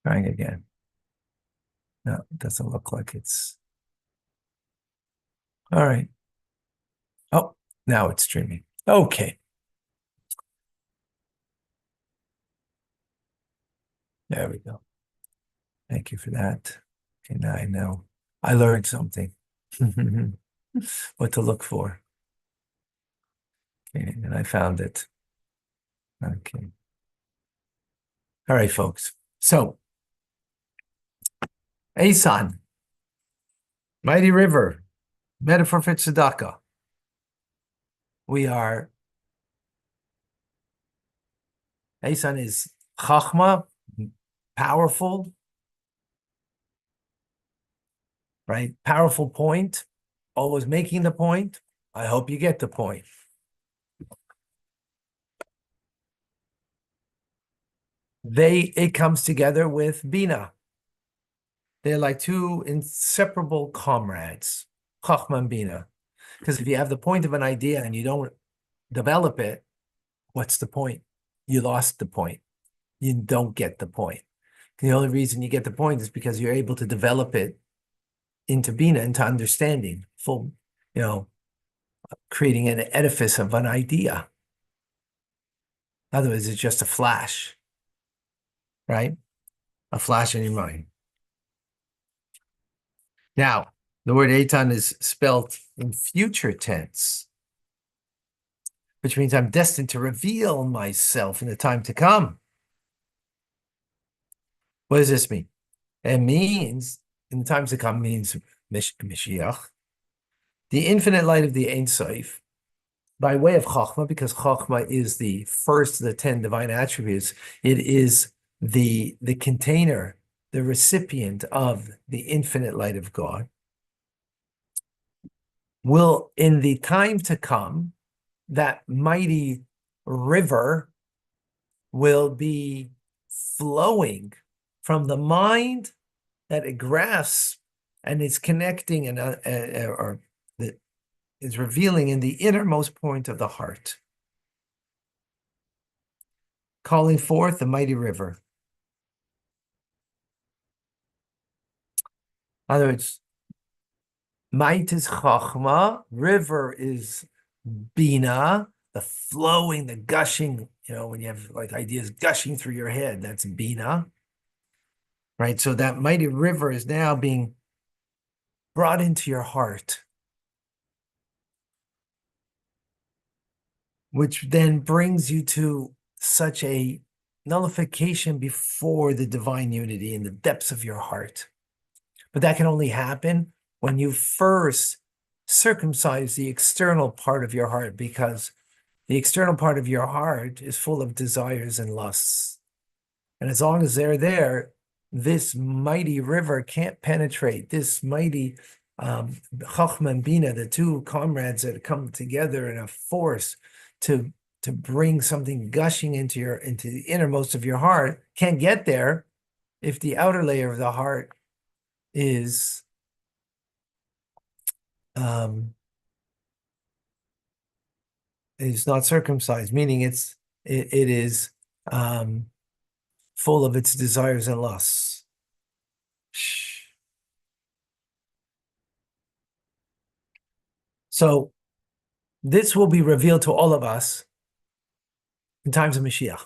Trying again. No, it doesn't look like it's. All right. Oh, now it's streaming. Okay. There we go. Thank you for that. Okay, now I know. I learned something. What to look for. Okay, and I found it. Okay. All right, folks. So, Asan, mighty river, metaphor for tzedakah. We are, Asan is chachma, powerful, right? Powerful point, always making the point. I hope you get the point. It comes together with Bina. They're like two inseparable comrades, Chachma and Bina. Because if you have the point of an idea and you don't develop it, what's the point? You lost the point. You don't get the point. The only reason you get the point is because you're able to develop it into Bina, into understanding, full, creating an edifice of an idea. Otherwise, it's just a flash, right? A flash in your mind. Now, the word Eitan is spelled in future tense, which means I'm destined to reveal myself in the time to come. What does this mean? It means, in the times to come, means Mashiach, the infinite light of the Ein Sof, by way of Chachma, because Chachma is the first of the 10 divine attributes. It is the container, the recipient of the infinite light of God. Will, in the time to come, that mighty river will be flowing from the mind that it grasps and is connecting and or that is revealing in the innermost point of the heart, calling forth the mighty river. In other words, might is chachma, river is bina, the flowing, the gushing, when you have like ideas gushing through your head, that's bina, right? So that mighty river is now being brought into your heart, which then brings you to such a nullification before the divine unity in the depths of your heart. But that can only happen when you first circumcise the external part of your heart, because the external part of your heart is full of desires and lusts. And as long as they're there, this mighty river can't penetrate. This mighty Chachma and Bina, the two comrades that come together in a force to bring something gushing into the innermost of your heart, can't get there if the outer layer of the heart is not circumcised, meaning it is full of its desires and lusts. So this will be revealed to all of us in times of Mashiach.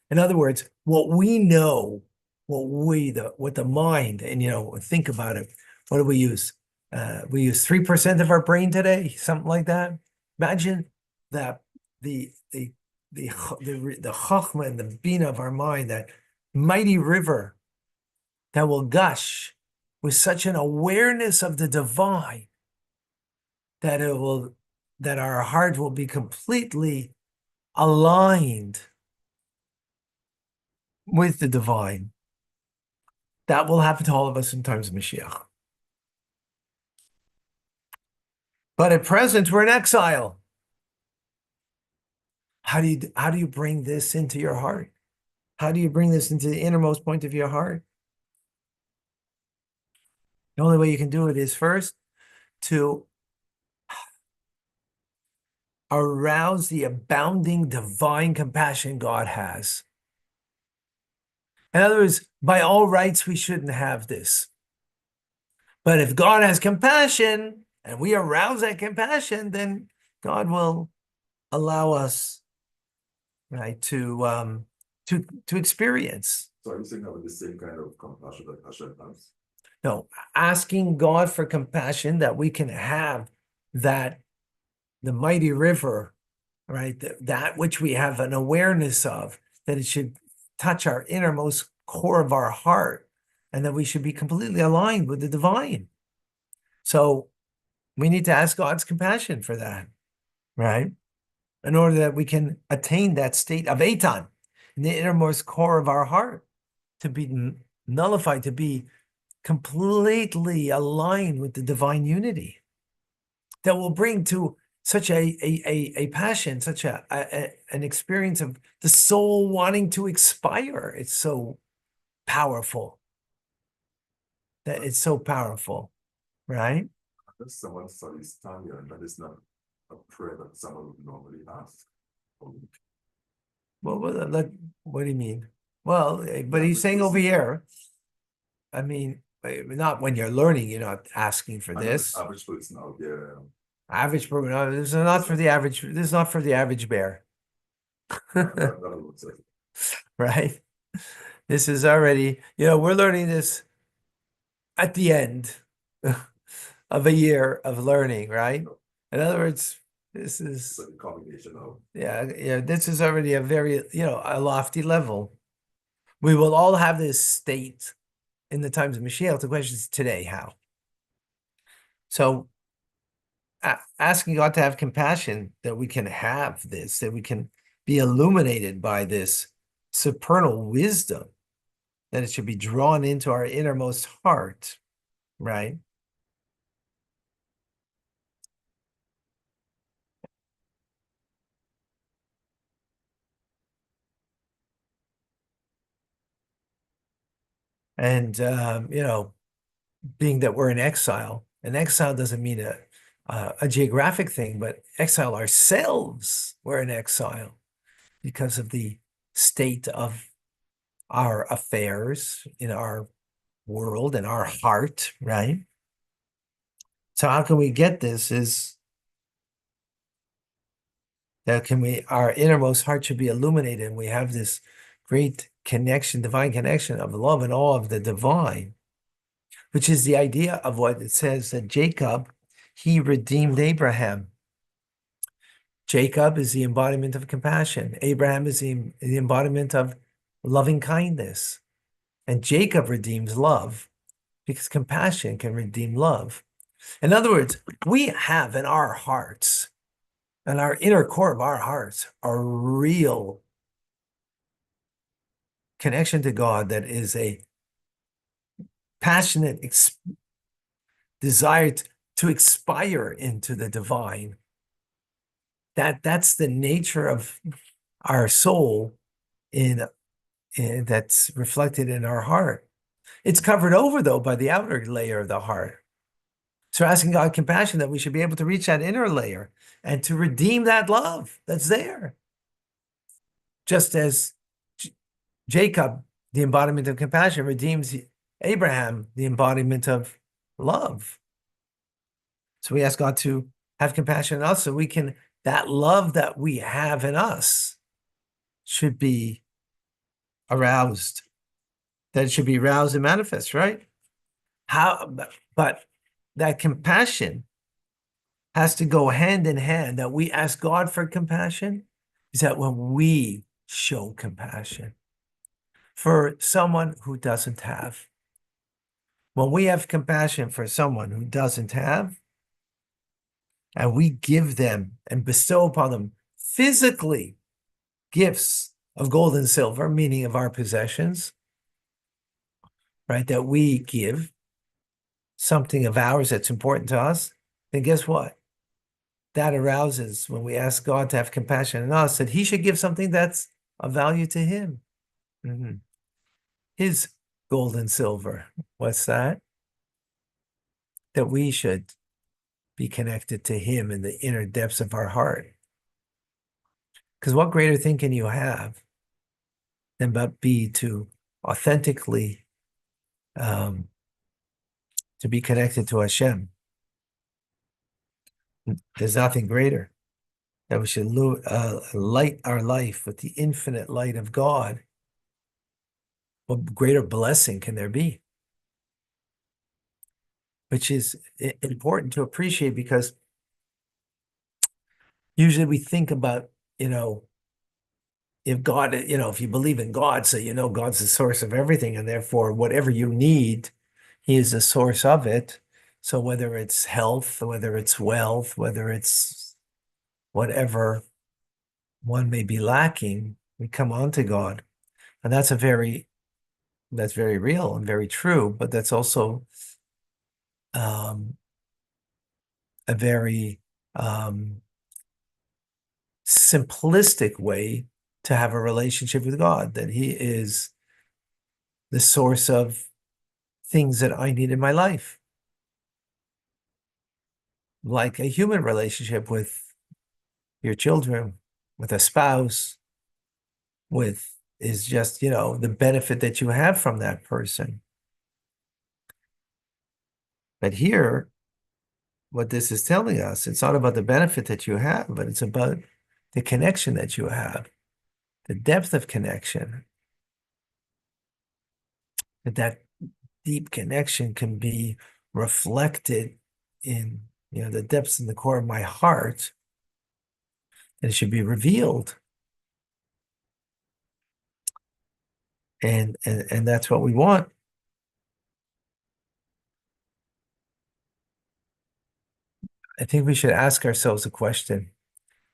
In other words, what we know, what the mind, and think about it. What do we use? We use 3% of our brain today, something like that. Imagine that the chachma and the bina of our mind, that mighty river that will gush with such an awareness of the divine that our heart will be completely aligned with the divine. That will happen to all of us in times of Mashiach. But at present, we're in exile. How do you bring this into your heart? How do you bring this into the innermost point of your heart? The only way you can do it is first to arouse the abounding divine compassion God has. In other words, by all rights, we shouldn't have this. But if God has compassion and we arouse that compassion, then God will allow us, right, to experience. So are you saying that with the same kind of compassion that Hashem has? No, asking God for compassion that we can have that the mighty river, right, that which we have an awareness of, that it should touch our innermost core of our heart, and that we should be completely aligned with the divine. So we need to ask God's compassion for that, right? In order that we can attain that state of Eitan in the innermost core of our heart, to be nullified, to be completely aligned with the divine unity that will bring to such a passion, such an experience of the soul wanting to expire. It's so powerful. That it's so powerful, right? If someone studies Tanya, and that is not a prayer that someone would normally ask. Well, what do you mean? Well, but Yeah, he's saying over because here, I mean, not when you're learning, you're not asking for I know this. the average person out there, Average person, no, this is not for the average, this is not for the average bear, that looks like right? This is already, we're learning this at the end of a year of learning, right? In other words, this it's is, like a combination of yeah, this is already a very, a lofty level. We will all have this state in the times of Mashiach. The question is today, how? So asking God to have compassion that we can have this, that we can be illuminated by this supernal wisdom, that it should be drawn into our innermost heart, right? And being that we're in exile, and exile doesn't mean a geographic thing, but exile ourselves, we're in exile because of the state of our affairs in our world and our heart, right? So how can we get this is that our innermost heart should be illuminated, and we have this great connection, divine connection of love and awe of the divine, which is the idea of what it says that Jacob, he redeemed Abraham. Jacob is the embodiment of compassion. Abraham is the embodiment of loving kindness. And Jacob redeems love because compassion can redeem love. In other words, we have in our hearts, and our inner core of our hearts, a real connection to God that is a passionate desire to expire into the divine. That's the nature of our soul in that's reflected in our heart. It's covered over though by the outer layer of the heart. So asking God compassion that we should be able to reach that inner layer and to redeem that love that's there. Just as Jacob, the embodiment of compassion, redeems Abraham, the embodiment of love. So we ask God to have compassion on us so we can, that love that we have in us should be aroused, that it should be aroused and manifest, right? But that compassion has to go hand in hand, that we ask God for compassion, is that when we show compassion for someone who doesn't have. When we have compassion for someone who doesn't have, and we give them and bestow upon them physically gifts of gold and silver, meaning of our possessions, right? That we give something of ours that's important to us, then guess what? That arouses when we ask God to have compassion on us, that He should give something that's of value to Him. Mm-hmm. His gold and silver. What's that? That we should be connected to Him in the inner depths of our heart. Because what greater thing can you have than but be to authentically um, to be connected to Hashem. There's nothing greater that we should light our life with the infinite light of God. What greater blessing can there be? Which is important to appreciate, because usually we think about, if God, if you believe in God, so God's the source of everything, and therefore whatever you need, He is the source of it. So whether it's health, whether it's wealth, whether it's whatever one may be lacking, we come on to God. And that's very real and very true, but that's also um, a very simplistic way to have a relationship with God, that He is the source of things that I need in my life. Like a human relationship with your children, with a spouse, is just, the benefit that you have from that person. But here, what this is telling us, it's not about the benefit that you have, but it's about the connection that you have, the depth of connection. That deep connection can be reflected in, the depths in the core of my heart, and it should be revealed. And that's what we want. I think we should ask ourselves a question.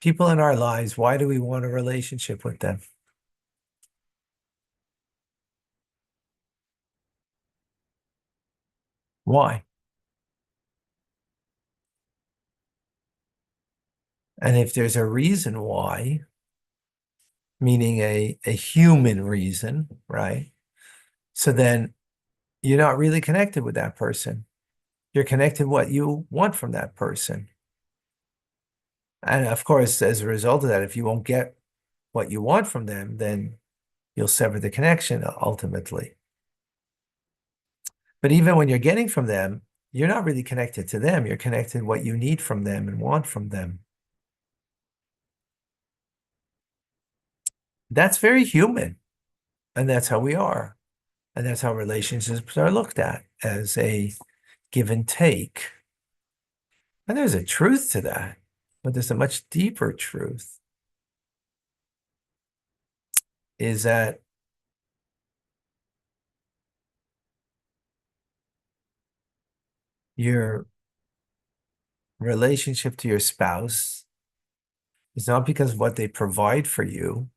People in our lives, why do we want a relationship with them? Why? And if there's a reason why, meaning a human reason, right? So then you're not really connected with that person. You're connected what you want from that person. And of course, as a result of that, if you won't get what you want from them, then you'll sever the connection ultimately. But even when you're getting from them, you're not really connected to them. You're connected what you need from them and want from them. That's very human. And that's how we are. And that's how relationships are looked at, as a give and take. And there's a truth to that, but there's a much deeper truth, is that your relationship to your spouse is not because of what they provide for you,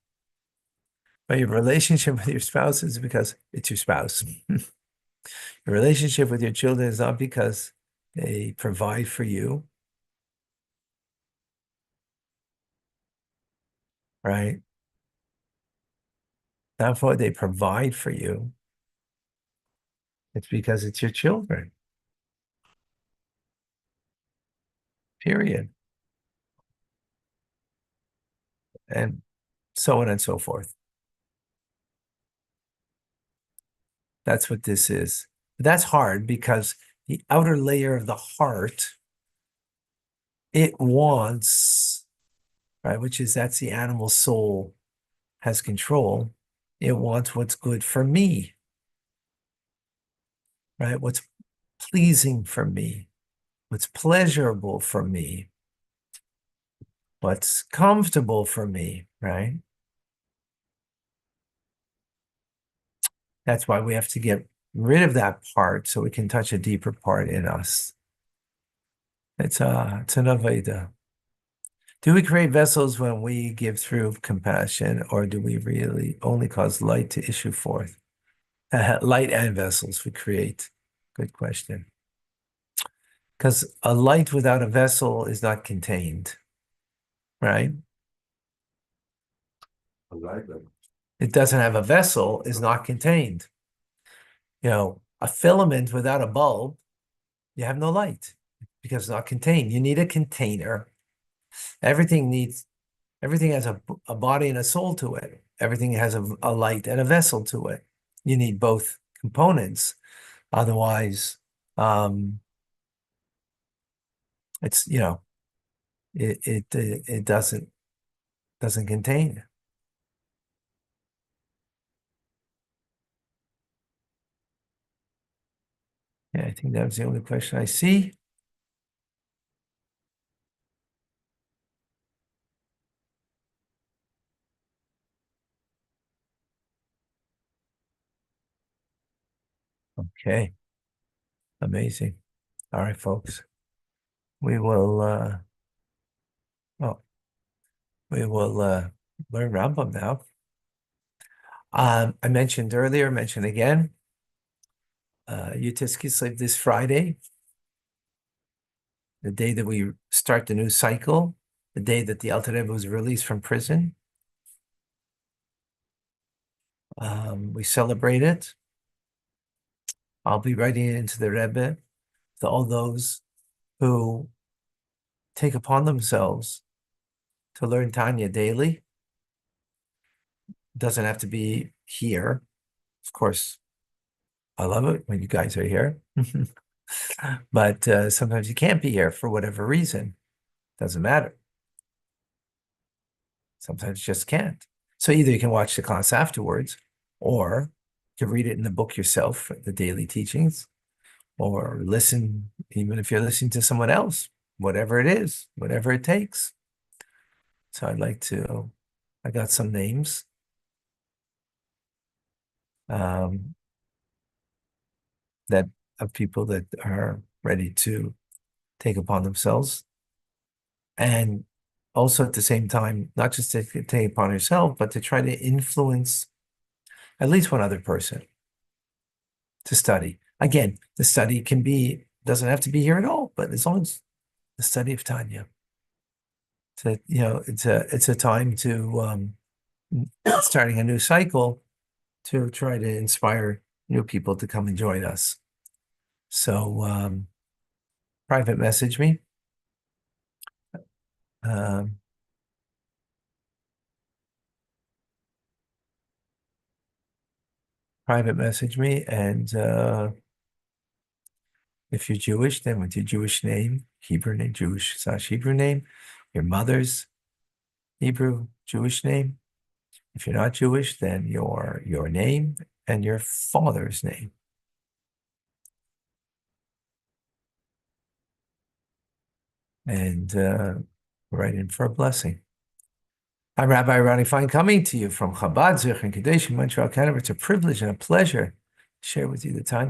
but your relationship with your spouse is because it's your spouse. Your relationship with your children is not because they provide for you, right? Not for what they provide for you. It's because it's your children, period. And so on and so forth. That's what this is. That's hard because the outer layer of the heart, it wants, right, that's the animal soul has control. It wants what's good for me, right? What's pleasing for me, what's pleasurable for me, what's comfortable for me, right? That's why we have to get rid of that part so we can touch a deeper part in us. It's an Aveda. Do we create vessels when we give through compassion, or do we really only cause light to issue forth? Light and vessels we create. Good question. Because a light without a vessel is not contained, right? I like that. It doesn't have a vessel, is not contained. A filament without a bulb, you have no light because it's not contained. You need a container. Everything has a body and a soul to it. Everything has a light and a vessel to it. you need both components. Otherwise, it's, it doesn't contain. Yeah, I think that was the only question I see. Okay. Amazing. All right, folks. We will oh, we will learn Rambam now. I mentioned earlier, mention again, Yutis Kislev this Friday, the day that we start the new cycle, the day that the Alter Rebbe was released from prison. We celebrate it. I'll be writing it into the Rebbe to all those who take upon themselves to learn Tanya daily. It doesn't have to be here. Of course, I love it when you guys are here. But sometimes you can't be here for whatever reason. Doesn't matter. Sometimes you just can't. So either you can watch the class afterwards, or you can read it in the book yourself, the daily teachings, or listen, even if you're listening to someone else, whatever it is, whatever it takes. So I got some names that of people that are ready to take upon themselves. And also at the same time, not just to take upon yourself, but to try to influence at least one other person to study. Again, the study doesn't have to be here at all, but as long as the study of Tanya. It's a time to starting a new cycle to try to inspire new people to come and join us. So private message me. Um, private message me, and if you're Jewish, then with your Jewish name, Hebrew name, Jewish / Hebrew name, your mother's Hebrew Jewish name. If you're not Jewish, then your name and your father's name. And write in for a blessing. I'm Rabbi Ronnie Fine, coming to you from Chabad Zich in Kadesh, Montreal, Canada. It's a privilege and a pleasure to share with you the time